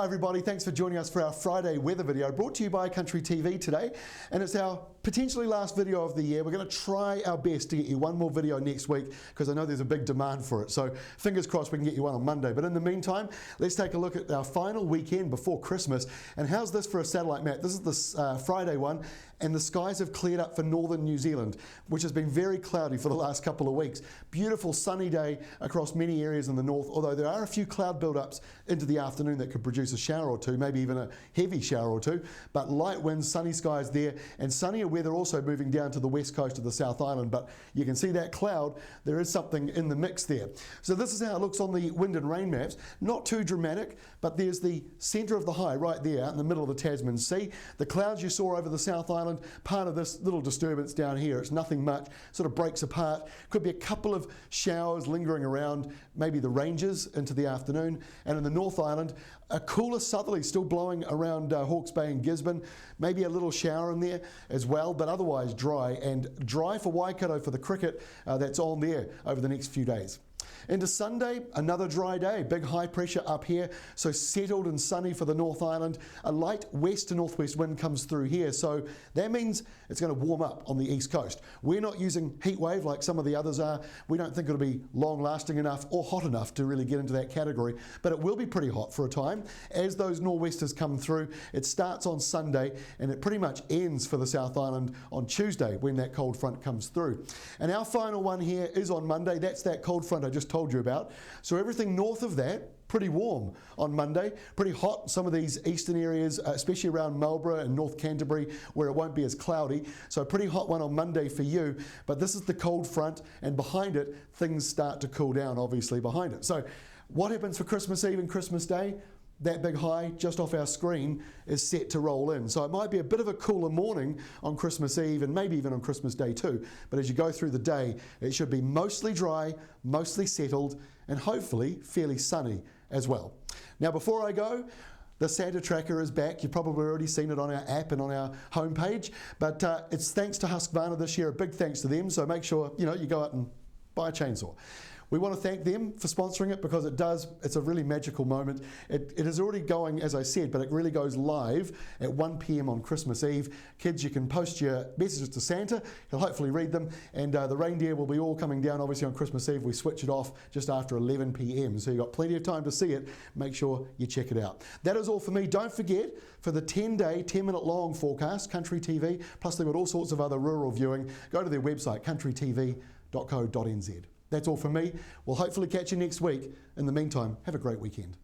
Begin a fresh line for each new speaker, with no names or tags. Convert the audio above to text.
Hi everybody, thanks for joining us for our Friday weather video brought to you by Country TV today, and it's our potentially last video of the year. We're going to try our best to get you one more video next week because I know there's a big demand for it, so fingers crossed we can get you one on Monday. But in the meantime, let's take a look at our final weekend before Christmas. And how's this for a satellite map? This is the Friday one, and the skies have cleared up for northern New Zealand, which has been very cloudy for the last couple of weeks. Beautiful sunny day across many areas in the north, although there are a few cloud build-ups into the afternoon that could produce a shower or two, maybe even a heavy shower or two. But light winds, sunny skies there, and sunnier weather also moving down to the west coast of the South Island. But you can see that cloud, there is something in the mix there. So this is how it looks on the wind and rain maps. Not too dramatic, but there's the centre of the high right there out in the middle of the Tasman Sea. The clouds you saw over the South Island, part of this little disturbance down here. It's nothing much, sort of breaks apart. Could be a couple of showers lingering around, maybe the ranges into the afternoon. And in the North Island, a cooler southerly still blowing around Hawke's Bay and Gisborne. Maybe a little shower in there as well, but otherwise dry, and dry for Waikato for the cricket that's on there over the next few days. Into Sunday, another dry day, big high pressure up here, so settled and sunny for the North Island. A light west to northwest wind comes through here, so that means it's going to warm up on the east coast. We're not using heat wave like some of the others are. We don't think it'll be long lasting enough or hot enough to really get into that category, but it will be pretty hot for a time as those nor'westers come through. It starts on Sunday and it pretty much ends for the South Island on Tuesday when that cold front comes through. And our final one here is on Monday. That's that cold front I just told you about. So everything north of that, pretty warm on Monday, pretty hot in some of these eastern areas, especially around Marlborough and North Canterbury, where it won't be as cloudy. So a pretty hot one on Monday for you, but this is the cold front, and behind it, things start to cool down, obviously, behind it. So what happens for Christmas Eve and Christmas Day? That big high just off our screen is set to roll in. So it might be a bit of a cooler morning on Christmas Eve and maybe even on Christmas Day too. But as you go through the day, it should be mostly dry, mostly settled, and hopefully fairly sunny as well. Now before I go, the Santa tracker is back. You've probably already seen it on our app and on our homepage, but it's thanks to Husqvarna this year, a big thanks to them. So make sure you go out and buy a chainsaw. We want to thank them for sponsoring it because it's a really magical moment. It is already going, as I said, but it really goes live at 1 p.m. on Christmas Eve. Kids, you can post your messages to Santa. He'll hopefully read them, and the reindeer will be all coming down, obviously, on Christmas Eve. We switch it off just after 11 p.m. So you've got plenty of time to see it. Make sure you check it out. That is all for me. Don't forget, for the 10-day, 10-minute long forecast, Country TV, plus they've got all sorts of other rural viewing, go to their website, countrytv.co.nz. That's all from me. We'll hopefully catch you next week. In the meantime, have a great weekend.